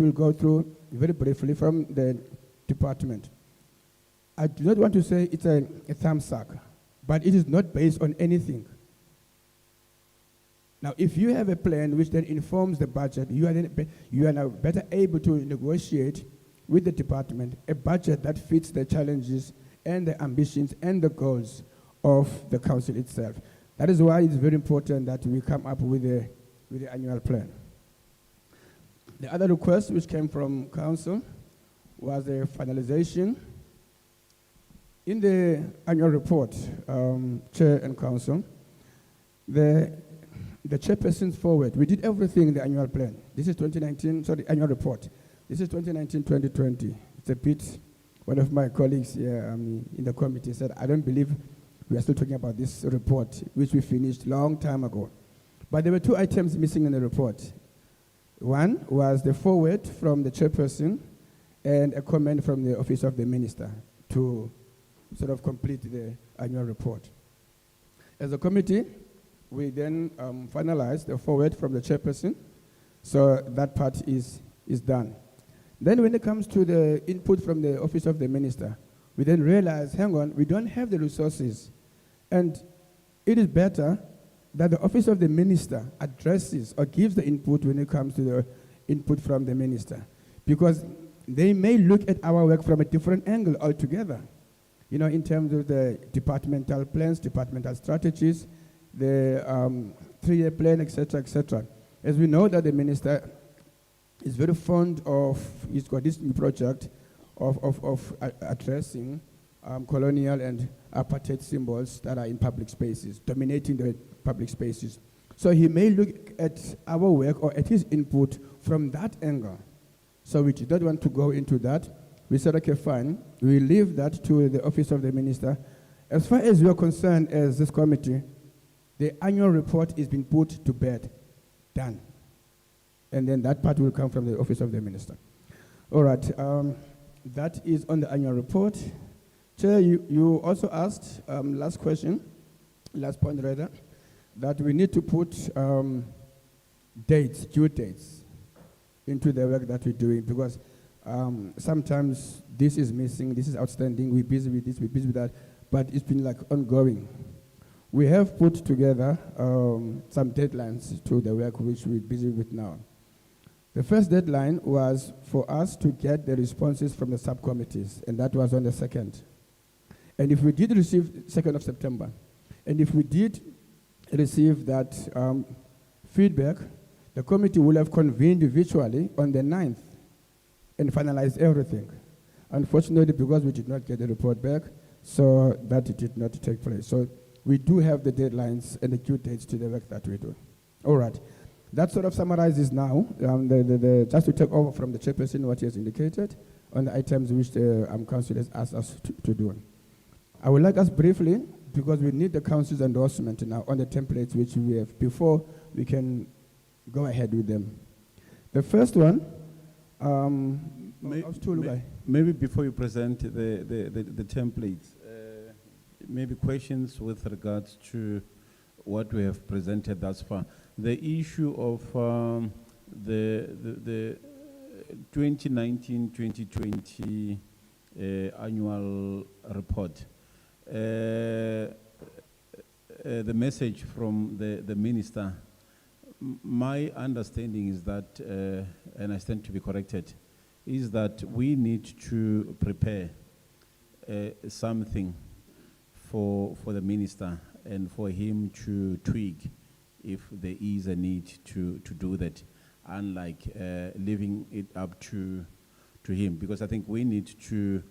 will go through very briefly from the department. I do not want to say it's a thumbsuck, but it is not based on anything. Now, if you have a plan which then informs the budget, you are now better able to negotiate with the department a budget that fits the challenges and the ambitions and the goals of the council itself. That is why it's very important that we come up with the annual plan. The other request which came from council was the finalization. In the annual report, Chair and Council, the chairperson's forward, we did everything in the annual plan. This is 2019, sorry, annual report. This is 2019-2020. It's a bit, one of my colleagues here in the committee said, I don't believe we are still talking about this report, which we finished long time ago. But there were two items missing in the report. One was the forward from the chairperson and a comment from the office of the minister to sort of complete the annual report. As a committee, we then finalized the forward from the chairperson, so that part is done. Then when it comes to the input from the office of the minister, we then realized, hang on, we don't have the resources, and it is better that the office of the minister addresses or gives the input when it comes to the input from the minister, because they may look at our work from a different angle altogether. You know, in terms of the departmental plans, departmental strategies, the 3-year plan, etc., etc. As we know that the minister is very fond of, he's got this new project of addressing colonial and apartheid symbols that are in public spaces, dominating the public spaces. So he may look at our work or at his input from that angle. So we did not want to go into that. We said, okay, fine. We leave that to the office of the minister. As far as we are concerned as this committee, the annual report is being put to bed, done. And then that part will come from the office of the minister. All right, that is on the annual report. Chair, you also asked, last point rather, that we need to put due dates into the work that we're doing, because sometimes this is missing, this is outstanding, we're busy with this, we're busy with that, but it's been like ongoing. We have put together some deadlines to the work which we're busy with now. The first deadline was for us to get the responses from the subcommittees, and that was on the 2nd. And if we did receive 2nd of September, and if we did receive that feedback, the committee will have convened virtually on the 9th and finalized everything. Unfortunately, because we did not get the report back, so that did not take place. So we do have the deadlines and the due dates to the work that we do. All right. That sort of summarizes now, just to take over from the chairperson what he has indicated on the items which the council has asked us to do. I would like us briefly, because we need the council's endorsement now on the templates which we have before we can go ahead with them. The first one, maybe before you present the templates, maybe questions with regards to what we have presented thus far. The issue of the 2019-2020 annual report. The message from the minister, my understanding is that, and I stand to be corrected, is that we need to prepare something for the minister and for him to tweak if there is a need to do that, unlike leaving it up to him, because I think we need to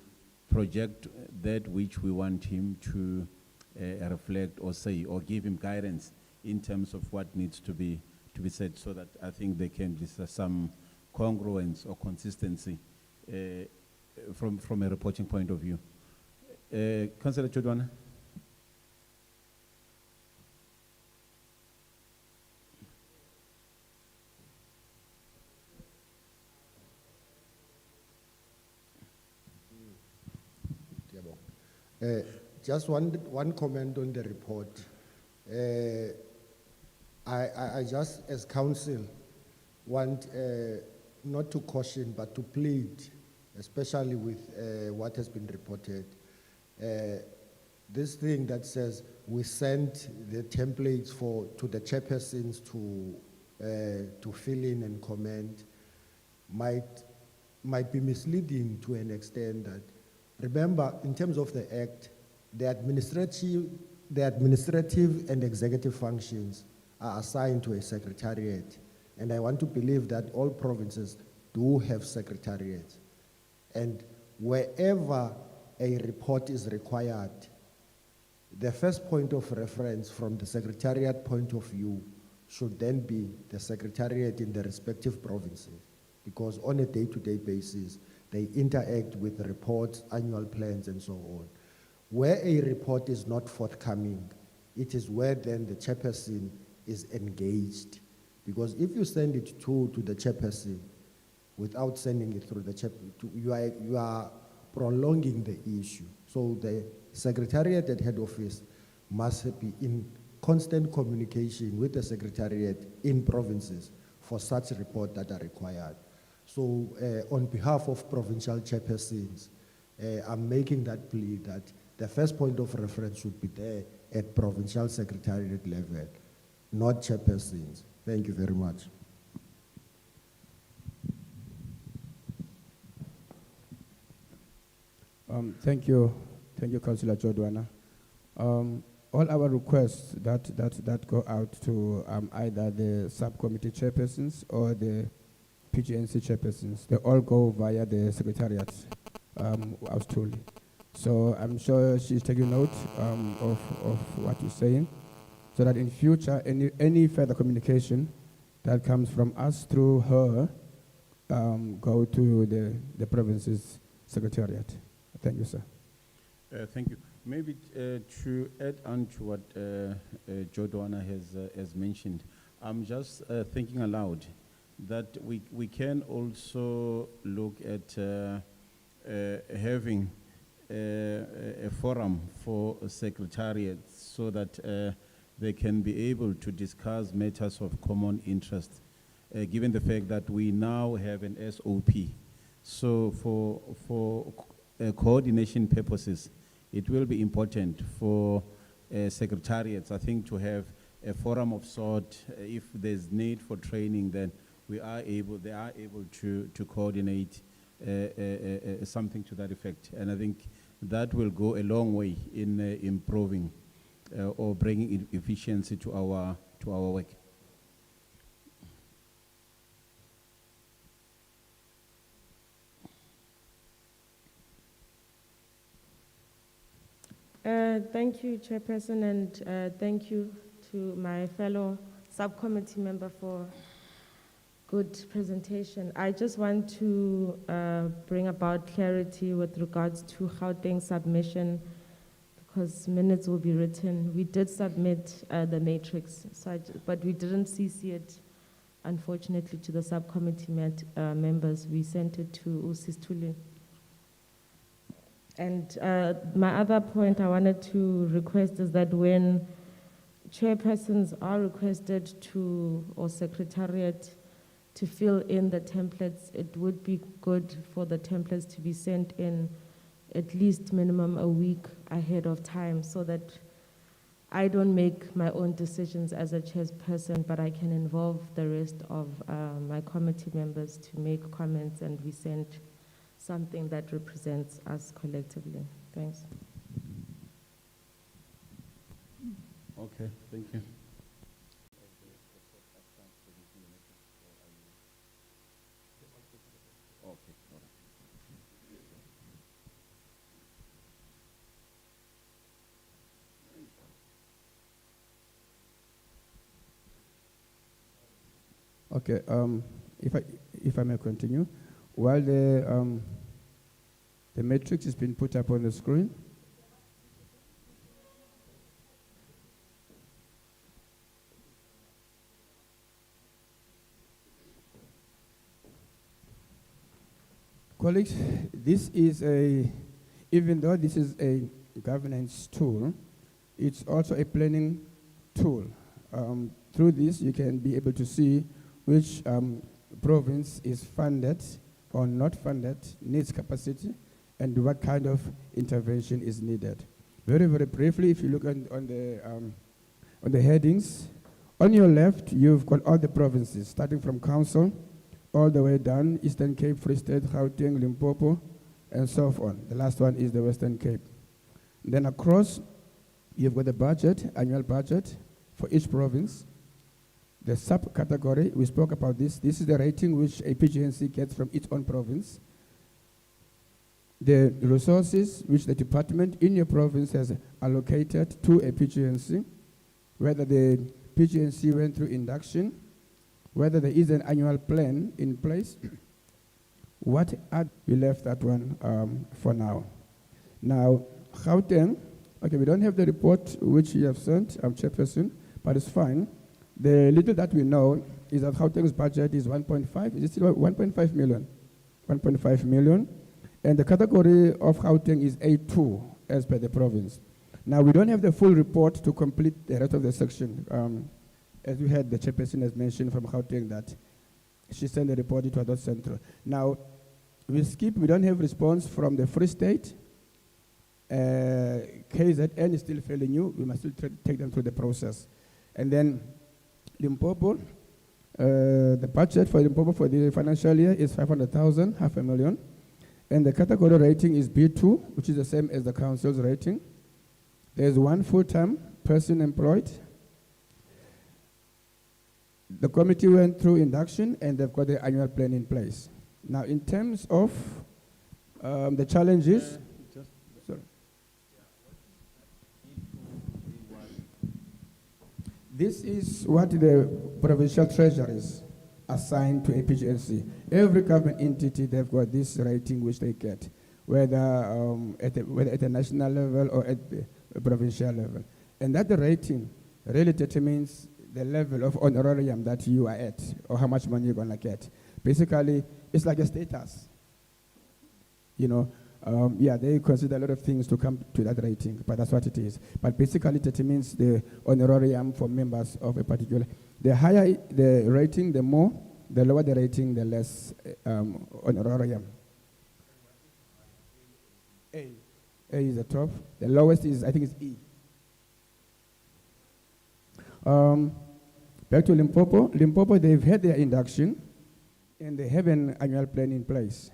project that which we want him to reflect or say, or give him guidance in terms of what needs to be said, so that I think there can be some congruence or consistency from a reporting point of view. Councillor Chodwana. Just one comment on the report. I just, as council, want not to caution, but to plead, especially with what has been reported. This thing that says we sent the templates to the chairpersons to fill in and comment might be misleading to an extent that, remember, in terms of the Act, the administrative and executive functions are assigned to a secretariat. And I want to believe that all provinces do have secretariats. And wherever a report is required, the first point of reference from the secretariat point of view should then be the secretariat in the respective provinces, because on a day-to-day basis, they interact with the reports, annual plans, and so on. Where a report is not forthcoming, it is where then the chairperson is engaged. Because if you send it to the chairperson without sending it through the chairperson, you are prolonging the issue. So the secretariat at head office must be in constant communication with the secretariat in provinces for such reports that are required. So on behalf of provincial chairpersons, I'm making that plea that the first point of reference should be there at provincial secretariat level, not chairpersons. Thank you very much. Thank you, Councillor Jodwana. All our requests that go out to either the subcommittee chairpersons or the Pgnc chairpersons, they all go via the secretariat, I was told. So I'm sure she's taking note of what you're saying, so that in future, any further communication that comes from us through her go to the province's secretariat. Thank you, sir. Thank you. Maybe to add on to what Jodwana has mentioned, I'm just thinking aloud that we can also look at having a forum for secretariats so that they can be able to discuss matters of common interest, given the fact that we now have an SOP. So for coordination purposes, it will be important for secretariats, I think, to have a forum of sort. If there's need for training, then they are able to coordinate something to that effect. And I think that will go a long way in improving or bringing efficiency to our work. Thank you, Chairperson, and thank you to my fellow subcommittee member for good presentation. I just want to bring about clarity with regards to Gauteng submission, because minutes will be written. We did submit the matrix, but we didn't CC it, unfortunately, to the subcommittee members. We sent it to Usistuli. And my other point I wanted to request is that when chairpersons are requested to, or secretariat, to fill in the templates, it would be good for the templates to be sent in at least minimum a week ahead of time, so that I don't make my own decisions as a chairperson, but I can involve the rest of my committee members to make comments, and we send something that represents us collectively. Thanks. Okay, thank you. Okay, if I may continue, while the matrix is being put up on the screen, colleagues, this is even though this is a governance tool, it's also a planning tool. Through this, you can be able to see which province is funded or not funded, needs capacity, and what kind of intervention is needed. Very, very briefly, if you look on the headings, on your left, you've got all the provinces, starting from council, all the way down, Eastern Cape, Free State, Gauteng, Limpopo, and so on. The last one is the Western Cape. Then across, you've got the budget, annual budget for each province. The subcategory, we spoke about this. This is the rating which a Pgnc gets from its own province. The resources which the department in your province has allocated to a Pgnc, whether the Pgnc went through induction, whether there is an annual plan in place. What we left that one for now. Now, Gauteng, okay, we don't have the report which you have sent, Chairperson, but it's fine. The little that we know is that Gauteng's budget is 1.5, is it still 1.5 million? 1.5 million. And the category of Gauteng is A2, as per the province. Now, we don't have the full report to complete the rest of the section. As we had, the chairperson has mentioned from Gauteng that she sent the report to Adult Central. Now, we don't have response from the Free State. KZN is still fairly new. We must still take them through the process. And then Limpopo, the budget for Limpopo for the financial year is 500,000, 500,000. And the category rating is B2, which is the same as the council's rating. There's one full-time person employed. The committee went through induction and they've got the annual plan in place. Now, in terms of the challenges, sorry. This is what the provincial treasuries assigned to a Pgnc. Every government entity, they've got this rating which they get, whether at a national level or at a provincial level. And that the rating really determines the level of honorarium that you are at, or how much money you're going to get. Basically, it's like a status. You know, they consider a lot of things to come to that rating, but that's what it is. But basically, it determines the honorarium for members of a particular. The higher the rating, the more. The lower the rating, the less honorarium. A is the top. The lowest is, I think, it's E. Back to Limpopo. Limpopo, they've had their induction, and they have an annual plan in place.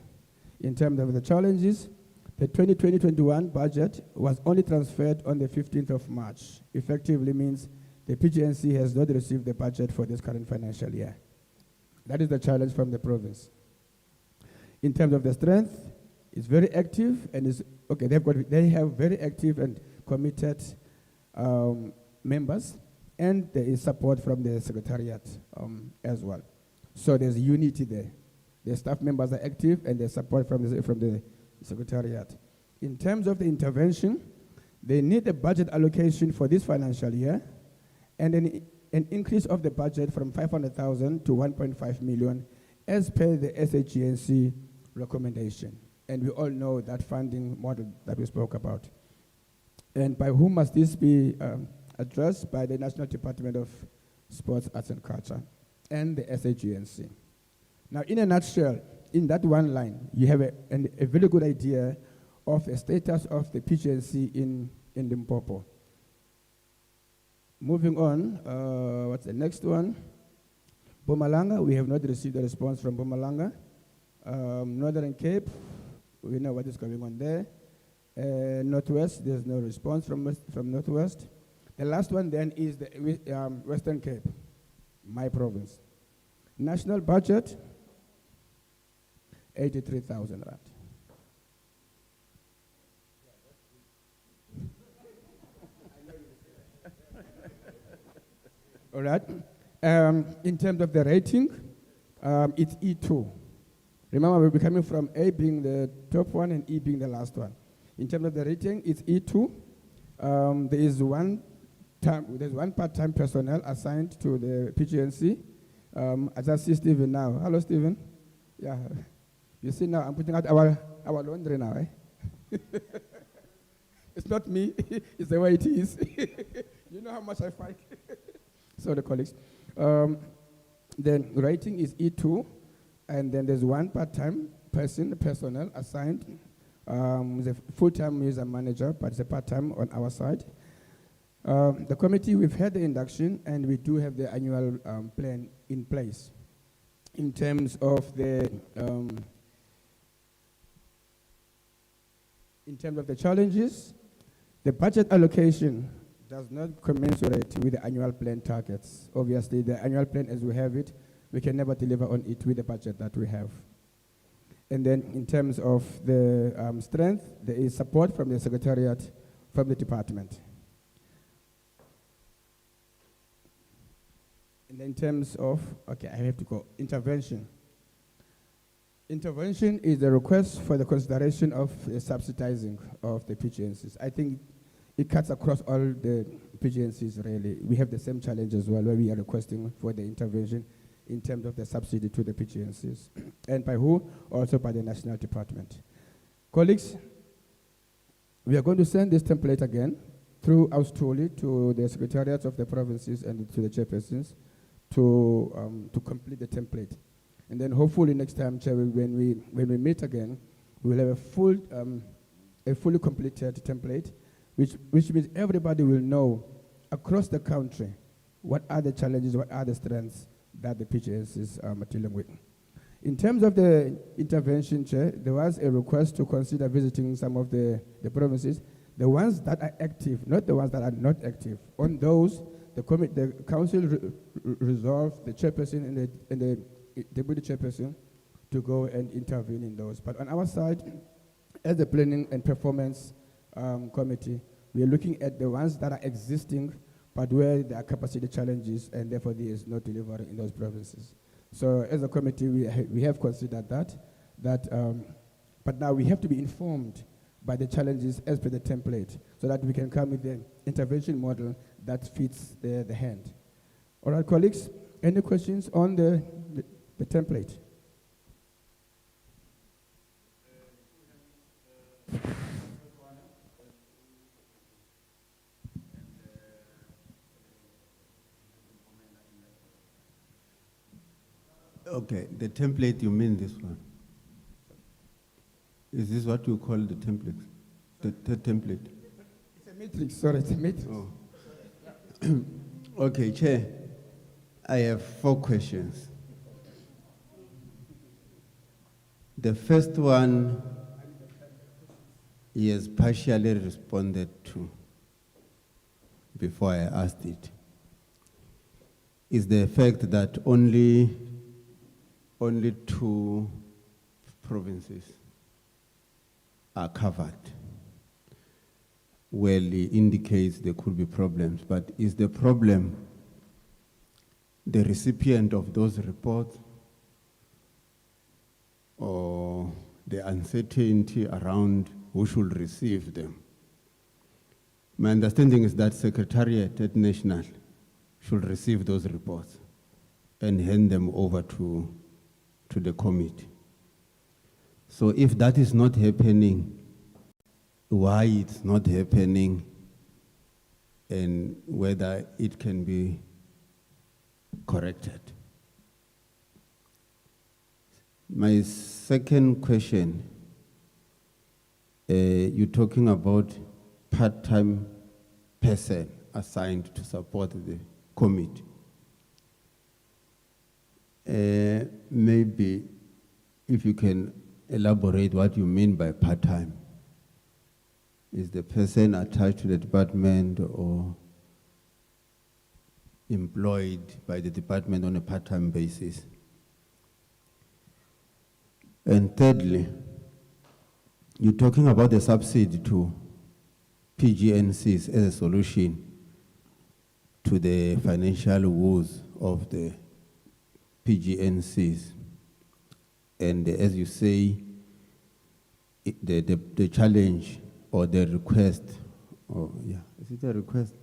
In terms of the challenges, the 2020-21 budget was only transferred on the 15th of March. Effectively means the Pgnc has not received the budget for this current financial year. That is the challenge from the province. In terms of the strength, it's very active and is okay. They have very active and committed members, and there is support from the secretariat as well. So there's unity there. The staff members are active, and there's support from the secretariat. In terms of the intervention, they need a budget allocation for this financial year, and an increase of the budget from 500,000 to 1.5 million, as per the SAGNC recommendation. And we all know that funding model that we spoke about. And by whom must this be addressed? By the National Department of Sports, Arts and Culture and the SAGNC. Now, in a nutshell, in that one line, you have a very good idea of the status of the Pgnc in Limpopo. Moving on, what's the next one? Mpumalanga, we have not received a response from Mpumalanga. Northern Cape, we know what is going on there. Northwest, there's no response from Northwest. The last one then is the Western Cape, my province. National budget, 83,000 rand. All right. In terms of the rating, it's E2. Remember, we'll be coming from A being the top one and E being the last one. In terms of the rating, it's E2. There's one part-time personnel assigned to the Pgnc. As I see Stephen now. Hello, Stephen. Yeah. You see now, I'm putting out our laundry now, eh? It's not me. It's the way it is. You know how much I fight. So the colleagues. Then rating is E2. And then there's one part-time personnel assigned. The full-time user manager, but it's a part-time on our side. The committee, we've had the induction, and we do have the annual plan in place. In terms of the challenges, the budget allocation does not commensurate with the annual plan targets. Obviously, the annual plan as we have it, we can never deliver on it with the budget that we have. And then in terms of the strength, there is support from the secretariat, from the department. And in terms of, okay, I have to go, intervention. Intervention is a request for the consideration of subsidizing of the PGNCs. I think it cuts across all the PGNCs really. We have the same challenge as well, where we are requesting for the intervention in terms of the subsidy to the PGNCs. And by who? Also by the National Department. Colleagues, we are going to send this template again through Australia to the secretariats of the provinces and to the chairpersons to complete the template. And then hopefully next time, Chair, when we meet again, we'll have a fully completed template, which means everybody will know across the country what are the challenges, what are the strengths that the PGNCs are dealing with. In terms of the intervention, Chair, there was a request to consider visiting some of the provinces, the ones that are active, not the ones that are not active. On those, the council resolved the chairperson and the deputy chairperson to go and intervene in those. But on our side, as the planning and performance committee, we are looking at the ones that are existing, but where there are capacity challenges, and therefore there is no delivery in those provinces. So as a committee, we have considered that, but now we have to be informed by the challenges as per the template, so that we can come with the intervention model that fits the hand. All right, colleagues, any questions on the template? Okay, the template, you mean this one? Is this what you call the template? The template? It's a matrix, sorry, it's a matrix. Oh. Okay, Chair, I have 4 questions. The first one he has partially responded to before I asked it, is the fact that only 2 provinces are covered. Well, it indicates there could be problems, but is the problem the recipient of those reports or the uncertainty around who should receive them? My understanding is that Secretariat at National should receive those reports and hand them over to the committee. So if that is not happening, why it's not happening and whether it can be corrected. My second question, you're talking about part-time person assigned to support the committee. Maybe if you can elaborate what you mean by part-time. Is the person attached to the department or employed by the department on a part-time basis? And thirdly, you're talking about the subsidy to PGNCs as a solution to the financial woes of the PGNCs. And as you say, the challenge or the request, is it a request?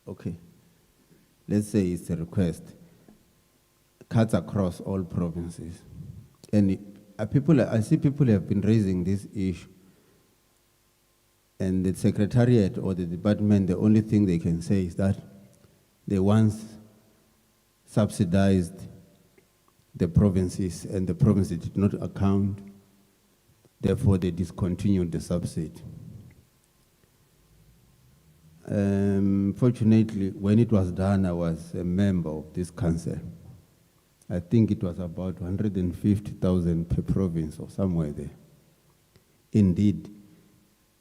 Okay. Let's say it's a request. Cuts across all provinces. And I see people have been raising this issue. And the secretariat or the department, the only thing they can say is that they once subsidized the provinces, and the provinces did not account. Therefore, they discontinued the subsidy. Fortunately, when it was done, I was a member of this council. I think it was about 150,000 per province or somewhere there. Indeed,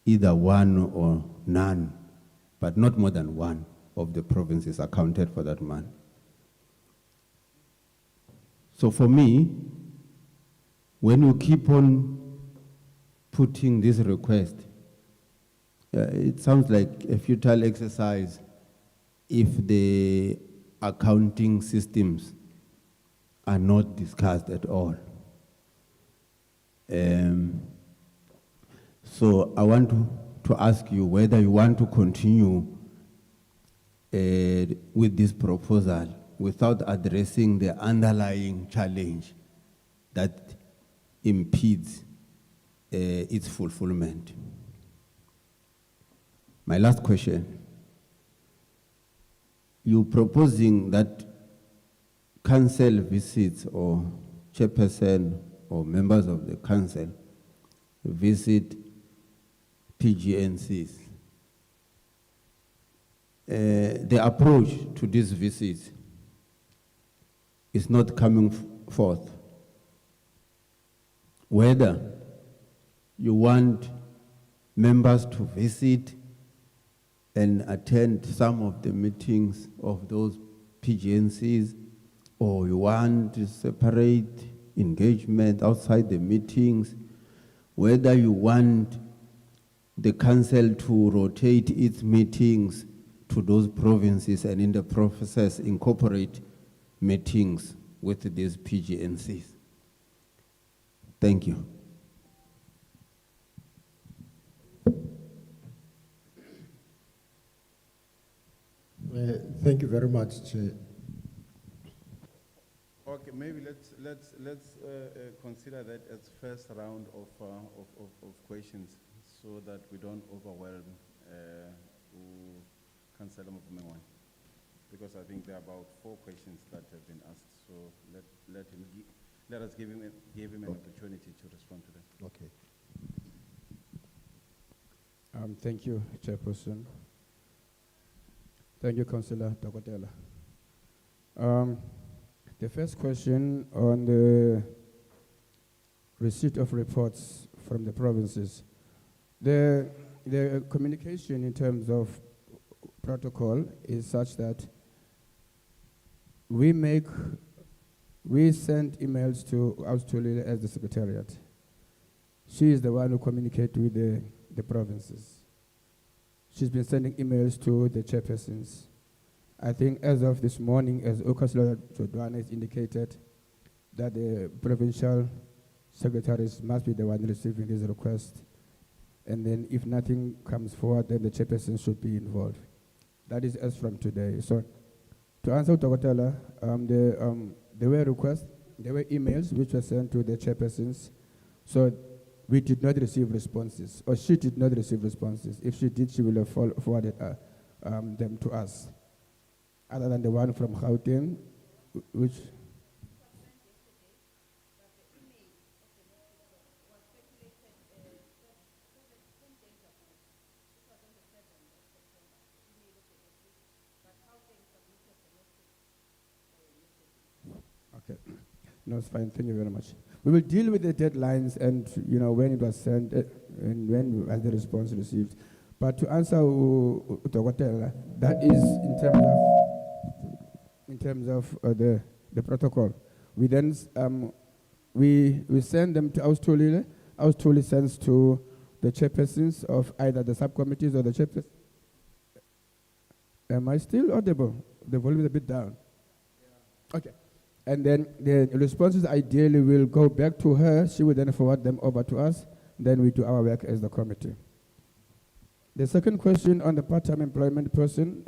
either one or none, but not more than one of the provinces accounted for that money. So for me, when you keep on putting this request, it sounds like a futile exercise if the accounting systems are not discussed at all. So I want to ask you whether you want to continue with this proposal without addressing the underlying challenge that impedes its fulfillment. My last question. You proposing that council visits or chairperson or members of the council visit Pgncs. The approach to these visits is not coming forth. Whether you want members to visit and attend some of the meetings of those Pgncs, or you want to separate engagement outside the meetings, whether you want the council to rotate its meetings to those provinces and in the process incorporate meetings with these Pgncs. Thank you. Thank you very much, Chair. Okay, maybe let's consider that as first round of questions, so that we don't overwhelm Councillor Mvumengwane, because I think there are about 4 questions that have been asked. So let us give him an opportunity to respond to that. Okay. Thank you, Chairperson. Thank you, Councillor Dokotela. The first question on the receipt of reports from the provinces. The communication in terms of protocol is such that we send emails to Australia as the Secretariat. She is the one who communicates with the provinces. She's been sending emails to the chairpersons. I think as of this morning, as Councillor Jodwana has indicated, that the provincial secretaries must be the one receiving this request. And then if nothing comes forward, then the chairperson should be involved. That is as from today. So to answer Tokotela, there were requests, there were emails which were sent to the chairpersons. So we did not receive responses, or she did not receive responses. If she did, she will have forwarded them to us. Other than the one from Gauteng, which... Okay, no, it's fine. Thank you very much. We will deal with the deadlines and when it was sent and when the response received. But to answer Utokotela, that is in terms of the protocol. We then we send them to Australia. Australia sends to the chairpersons of either the subcommittees or the chairpersons. Am I still audible? The volume is a bit down. Yeah. Okay. And then the responses ideally will go back to her. She will then forward them over to us. Then we do our work as the committee. The second question on the part-time employment person,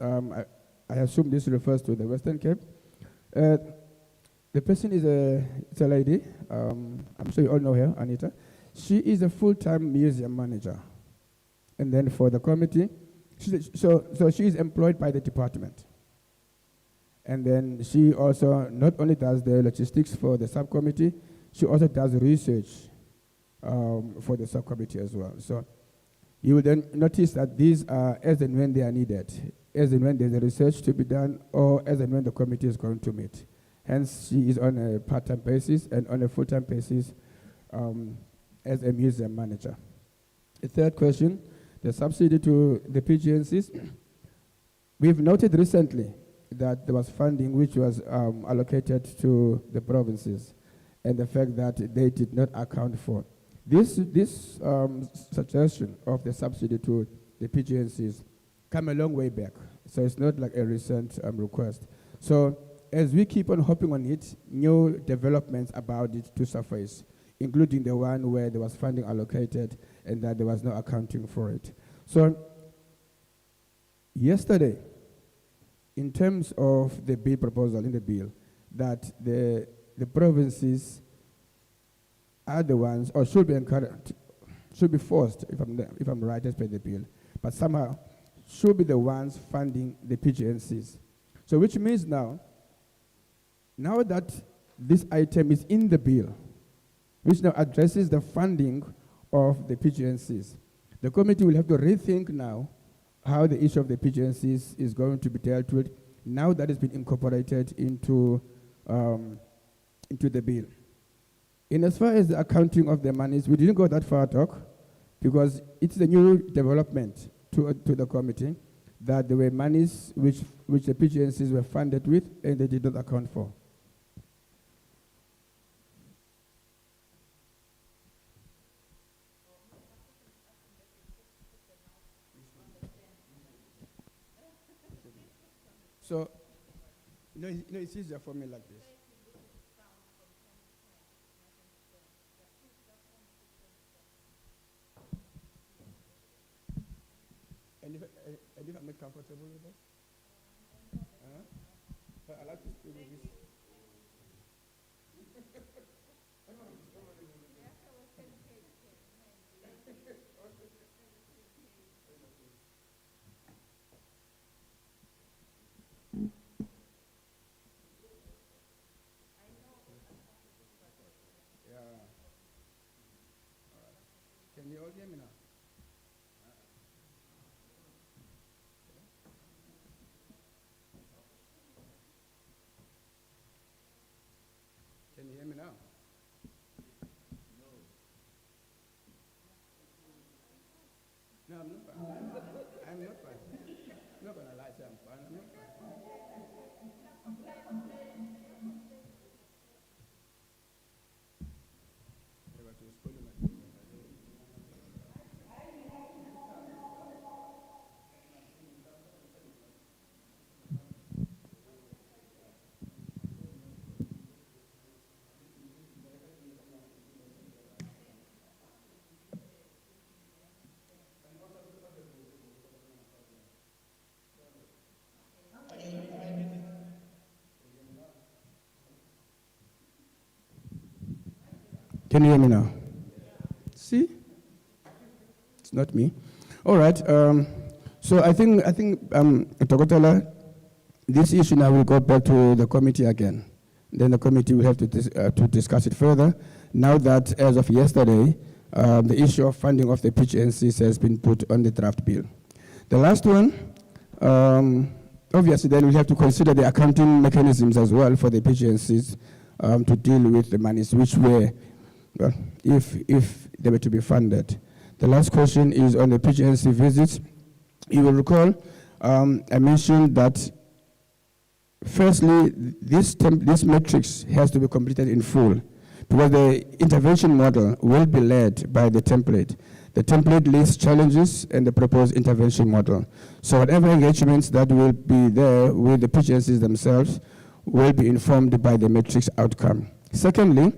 I assume this refers to the Western Cape. The person is a lady. I'm sure you all know her, Anita. She is a full-time museum manager. And then for the committee, so she is employed by the department. And then she also not only does the logistics for the subcommittee, she also does research for the subcommittee as well. So you will then notice that these are as and when they are needed, as and when there's a research to be done, or as and when the committee is going to meet. Hence, she is on a part-time basis and on a full-time basis as a museum manager. The third question, the subsidy to the PGNCs. We've noted recently that there was funding which was allocated to the provinces, and the fact that they did not account for. This suggestion of the subsidy to the PGNCs come a long way back, so it's not like a recent request. So as we keep on hopping on it, new developments about it to surface, including the one where there was funding allocated and that there was no accounting for it. So yesterday, in terms of the bill proposal in the bill, that the provinces are the ones, or should be encouraged, should be forced, if I'm right as per the bill, but somehow should be the ones funding the PGNCs. So which means now that this item is in the bill, which now addresses the funding of the PGNCs, the committee will have to rethink now how the issue of the PGNCs is going to be dealt with now that it's been incorporated into the bill. In as far as the accounting of the monies, we didn't go that far, Doc, because it's a new development to the committee that there were monies which the PGNCs were funded with and they did not account for. So, it's easier for me like this. And if I'm not comfortable with that? But I like to speak with this. Can you all hear me now? Can you hear me now? No, I'm not fine. I'm not fine. I'm not going to lie, say I'm fine. I'm not fine. Can you hear me now? See? It's not me. All right. So I think Dr. Kotala, this issue now will go back to the committee again. Then the committee will have to discuss it further. Now that, as of yesterday, the issue of funding of the PGNCs has been put on the draft bill. The last one, obviously, then we have to consider the accounting mechanisms as well for the PGNCs to deal with the monies which were, well, if they were to be funded. The last question is on the PGNC visits. You will recall I mentioned that firstly, this matrix has to be completed in full because the intervention model will be led by the template. The template lists challenges and the proposed intervention model. So whatever engagements that will be there with the PGNCs themselves will be informed by the matrix outcome. Secondly,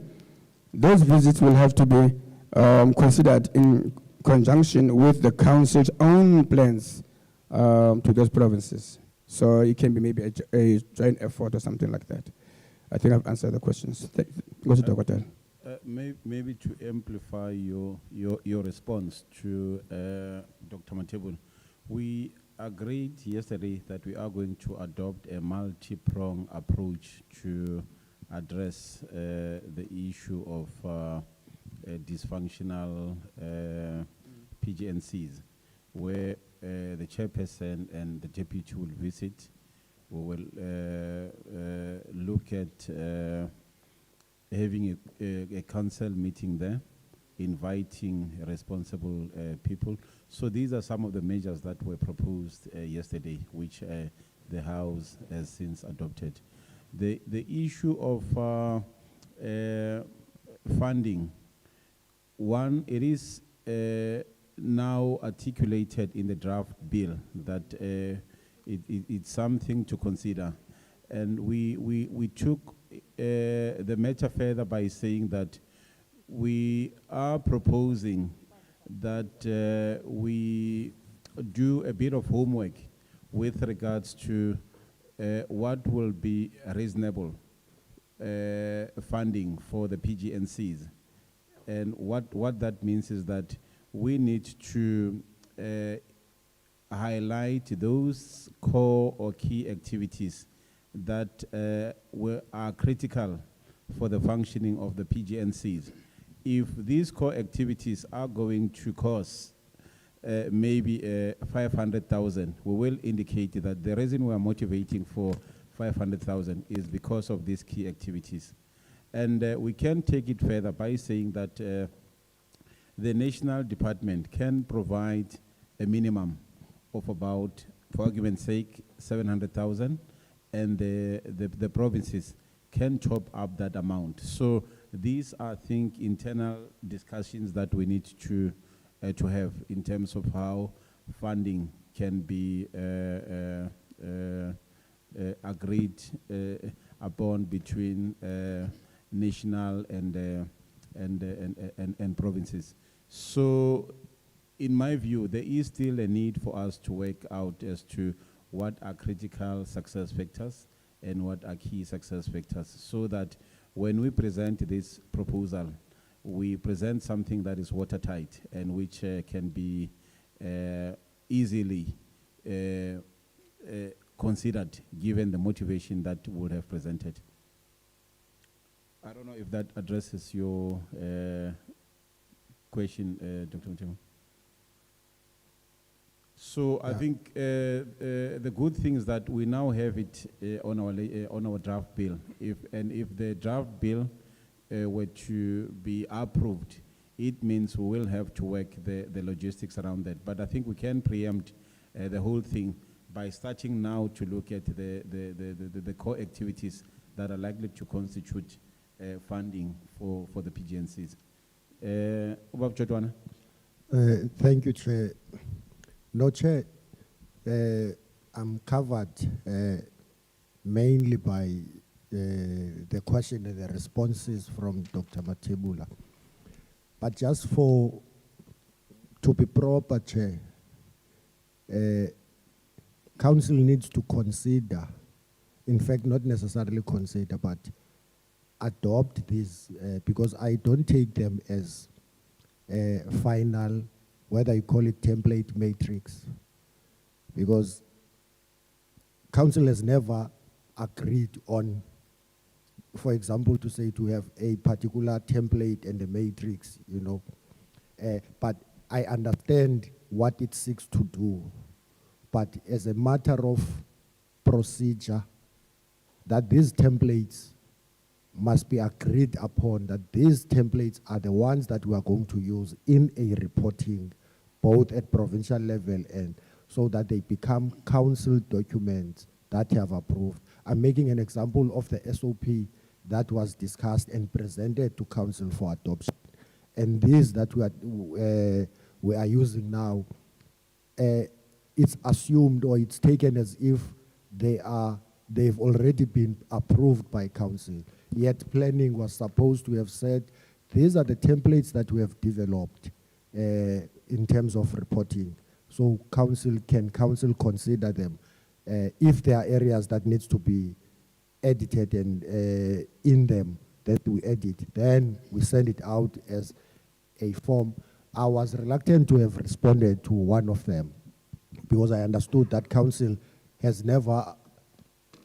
those visits will have to be considered in conjunction with the council's own plans to those provinces. So it can be maybe a joint effort or something like that. I think I've answered the questions. Go to Dr. Hotel. Maybe to amplify your response to Dr. Matebul, we agreed yesterday that we are going to adopt a multi-pronged approach to address the issue of dysfunctional PGNCs, where the chairperson and the deputy will visit. We will look at having a council meeting there, inviting responsible people. So these are some of the measures that were proposed yesterday, which the House has since adopted. The issue of funding, one, it is now articulated in the draft bill that it's something to consider. And we took the matter further by saying that we are proposing that we do a bit of homework with regards to what will be reasonable funding for the PGNCs. And what that means is that we need to highlight those core or key activities that are critical for the functioning of the PGNCs. If these core activities are going to cost maybe 500,000, we will indicate that the reason we are motivating for 500,000 is because of these key activities. And we can take it further by saying that the national department can provide a minimum of about, for argument's sake, 700,000, and the provinces can top up that amount. So these are, I think, internal discussions that we need to have in terms of how funding can be agreed upon between national and provinces. So, in my view, there is still a need for us to work out as to what are critical success factors and what are key success factors, so that when we present this proposal, we present something that is watertight and which can be easily considered given the motivation that we would have presented. I don't know if that addresses your question, Dr. Mutemo. So I think the good thing is that we now have it on our draft bill. If the draft bill were to be approved, it means we will have to work the logistics around that. But I think we can preempt the whole thing by starting now to look at the core activities that are likely to constitute funding for the PGNCs. Ubab Chotwana. Thank you, Chair. No, Chair, I'm covered mainly by the question and the responses from Dr. Matebula. But just to be proper, Chair, Council needs to consider, in fact, not necessarily consider, but adopt these, because I don't take them as final, whether you call it template matrix, because Council has never agreed on, for example, to say to have a particular template and a matrix, you know. But I understand what it seeks to do. But as a matter of procedure, that these templates must be agreed upon, that these templates are the ones that we are going to use in a reporting, both at provincial level and so that they become council documents that have approved. I'm making an example of the SOP that was discussed and presented to council for adoption. And these that we are using now, it's assumed or it's taken as if they've already been approved by council. Yet planning was supposed to have said, these are the templates that we have developed in terms of reporting. So council consider them. If there are areas that needs to be edited and in them that we edit, then we send it out as a form. I was reluctant to have responded to one of them because I understood that council has never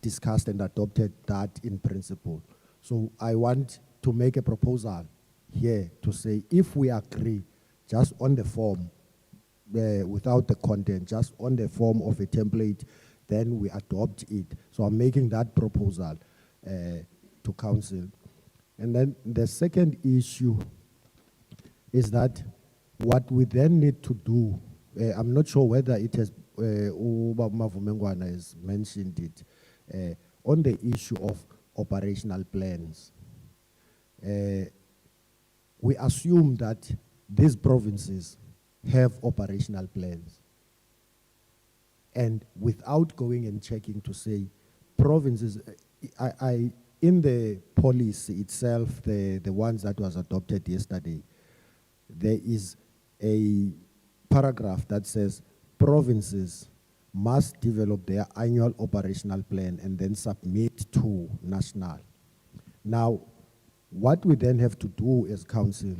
discussed and adopted that in principle. So I want to make a proposal here to say, if we agree just on the form, without the content, just on the form of a template, then we adopt it. So I'm making that proposal to council. And then the second issue is that what we then need to do, I'm not sure whether it has, Ubaba Mavumengwana has mentioned it, on the issue of operational plans. We assume that these provinces have operational plans. And without going and checking to say, provinces, in the policy itself, the ones that was adopted yesterday, there is a paragraph that says provinces must develop their annual operational plan and then submit to national. Now, what we then have to do as council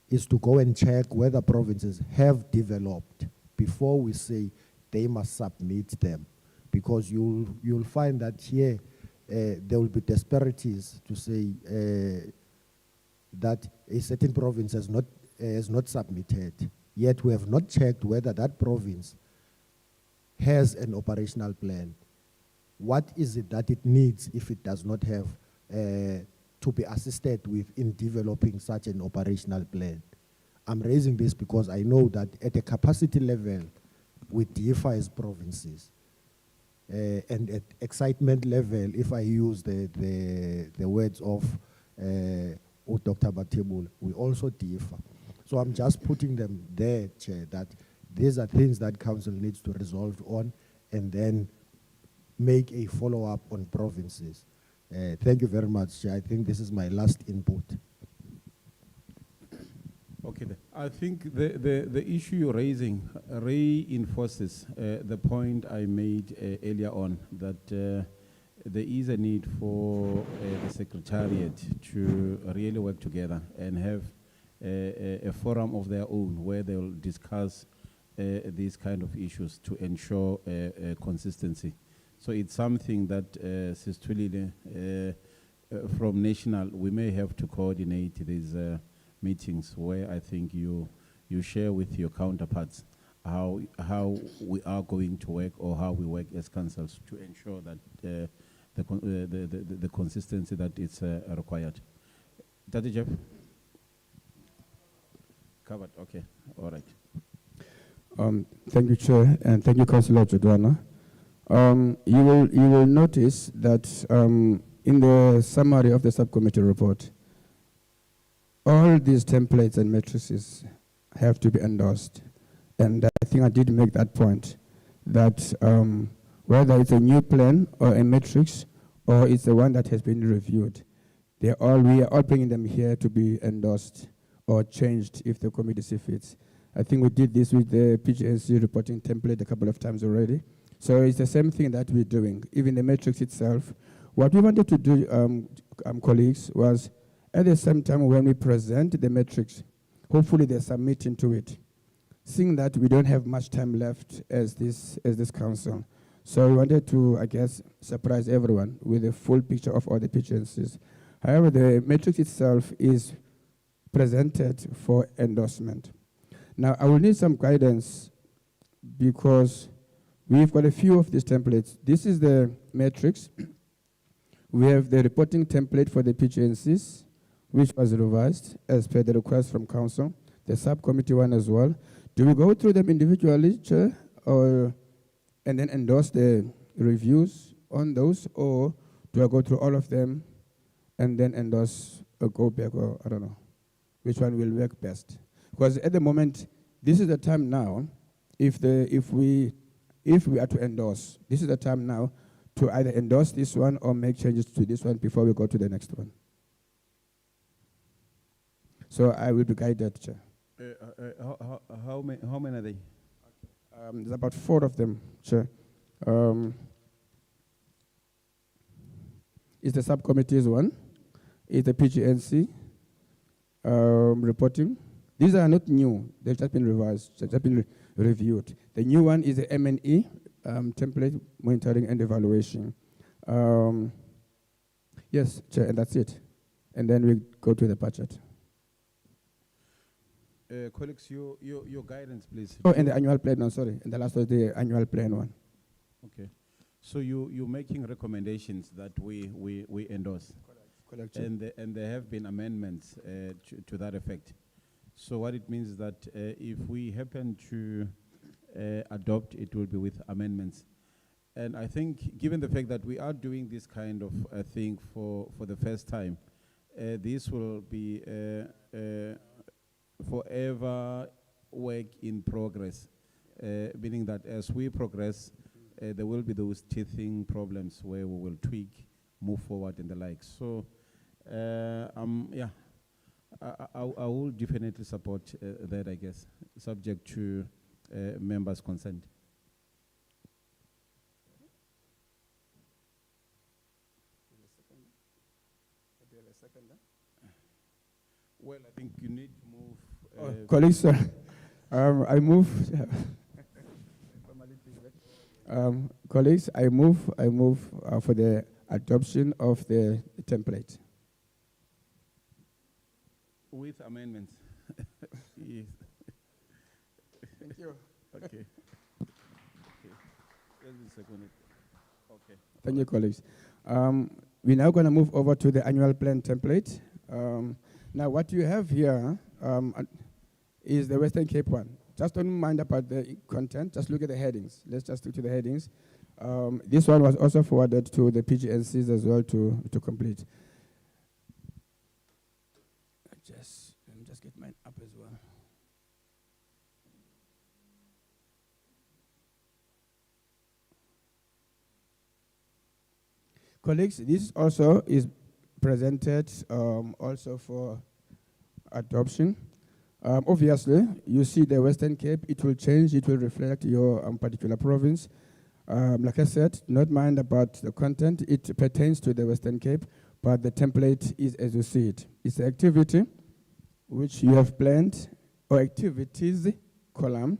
is to go and check whether provinces have developed before we say they must submit them. Because you'll find that here there will be disparities to say that a certain province has not submitted, yet we have not checked whether that province has an operational plan. What is it that it needs if it does not have to be assisted with in developing such an operational plan? I'm raising this because I know that at a capacity level, we differ as provinces. And at excitement level, if I use the words of Dr. Batebul, we also differ. So I'm just putting them there, Chair, that these are things that council needs to resolve on and then make a follow-up on provinces. Thank you very much, Chair. I think this is my last input. Okay, I think the issue you're raising reinforces the point I made earlier on, that there is a need for the Secretariat to really work together and have a forum of their own where they'll discuss these kind of issues to ensure consistency. So it's something that Sistulile, from national, we may have to coordinate these meetings where I think you share with your counterparts how we are going to work or how we work as councils to ensure that the consistency that is required. Daddy Jeff? Covered, okay, all right. Thank you, Chair, and thank you, Councillor Jodwana. You will notice that in the summary of the subcommittee report, all these templates and matrices have to be endorsed. And I think I did make that point, that whether it's a new plan or a matrix or it's the one that has been reviewed, we are all bringing them here to be endorsed or changed if the committee sees fit. I think we did this with the Pgnc reporting template a couple of times already. So it's the same thing that we're doing. Even the matrix itself, what we wanted to do, colleagues, was at the same time when we present the matrix, hopefully they're submitting to it. Seeing that we don't have much time left as this council. So we wanted to, I guess, surprise everyone with a full picture of all the Pgncs. However, the matrix itself is presented for endorsement. Now, I will need some guidance because we've got a few of these templates. This is the matrix. We have the reporting template for the Pgncs, which was revised as per the request from council, the subcommittee one as well. Do we go through them individually, Chair, and then endorse the reviews on those, or do I go through all of them and then endorse or go back, or I don't know, which one will work best? Because at the moment, this is the time now, if we are to endorse, this is the time now to either endorse this one or make changes to this one before we go to the next one. So I will be guided, Chair. How many are they? There's about 4 of them, Chair. It's the subcommittees one, it's the Pgnc reporting, These are not new. They've just been revised, they've just been reviewed. The new one is the M&E, template monitoring and evaluation. Yes, Chair, and that's it. And then we go to the budget. Colleagues, your guidance, please. Oh, and the annual plan, no, sorry. And the last was the annual plan one. Okay. So you're making recommendations that we endorse. Correct, Chair. And there have been amendments to that effect. So what it means is that if we happen to adopt, it will be with amendments. And I think, given the fact that we are doing this kind of thing for the first time, this will be forever work in progress, meaning that as we progress, there will be those teething problems where we will tweak, move forward, and the like. So, yeah, I will definitely support that, I guess, subject to members' consent. Well, I think you need to move. Colleagues, I move. Colleagues, I move for the adoption of the template. With amendments. Yes. Thank you. Okay. Okay. Just a second. Okay. Thank you, colleagues. We're now going to move over to the annual plan template. Now, what you have here is the Western Cape one. Just don't mind about the content. Just look at the headings. Let's just stick to the headings. This one was also forwarded to the PGNCs as well to complete. Let me just get mine up as well. Colleagues, this also is presented also for adoption. Obviously, you see the Western Cape, it will change, it will reflect your particular province. Like I said, not mind about the content, it pertains to the Western Cape, but the template is as you see it. It's an activity which you have planned, or activities column,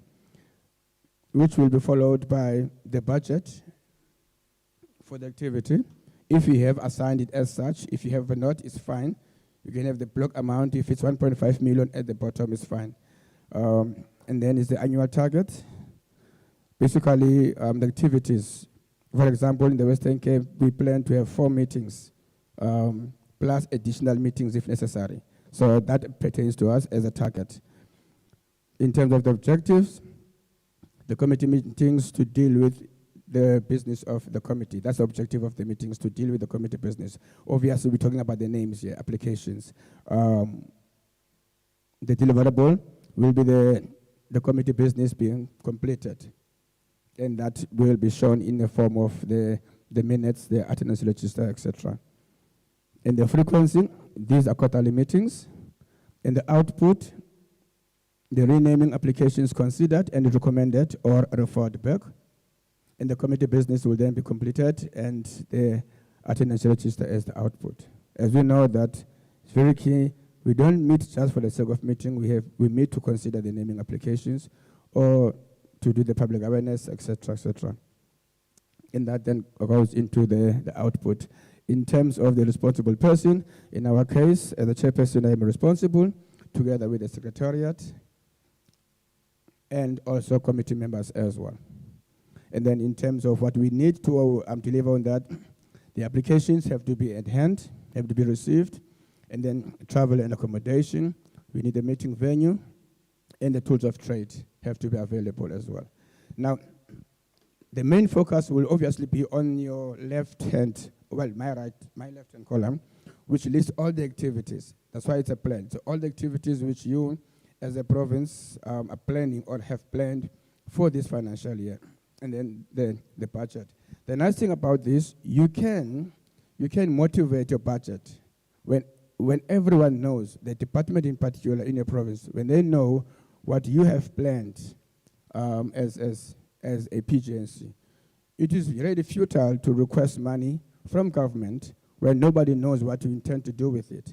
which will be followed by the budget for the activity. If you have assigned it as such, if you have not, it's fine. You can have the block amount. If it's 1.5 million at the bottom, it's fine. And then it's the annual target. Basically, the activities. For example, in the Western Cape, we plan to have 4 meetings, plus additional meetings if necessary. So that pertains to us as a target. In terms of the objectives, the committee meetings to deal with the business of the committee. That's the objective of the meetings, to deal with the committee business. Obviously, we're talking about the names here, applications. The deliverable will be the committee business being completed. And that will be shown in the form of the minutes, the attendance register, etc. And the frequency, these are quarterly meetings. And the output, the renaming applications considered and recommended or referred back. And the committee business will then be completed, and the attendance register as the output. As we know that it's very key, we don't meet just for the sake of meeting. We meet to consider the naming applications or to do the public awareness, etc., etc. And that then goes into the output. In terms of the responsible person, in our case, as the chairperson, I am responsible, together with the secretariat, and also committee members as well. And then in terms of what we need to deliver on that, the applications have to be at hand, have to be received, and then travel and accommodation. We need a meeting venue, and the tools of trade have to be available as well. Now, the main focus will obviously be on your left hand, well, my left hand column, which lists all the activities. That's why it's a plan. So all the activities which you, as a province, are planning or have planned for this financial year. And then the budget. The nice thing about this, you can motivate your budget when everyone knows, the department in particular in your province, when they know what you have planned as a PGNC. It is really futile to request money from government when nobody knows what you intend to do with it.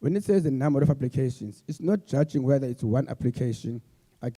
When it says the number of applications, it's not judging whether it's one application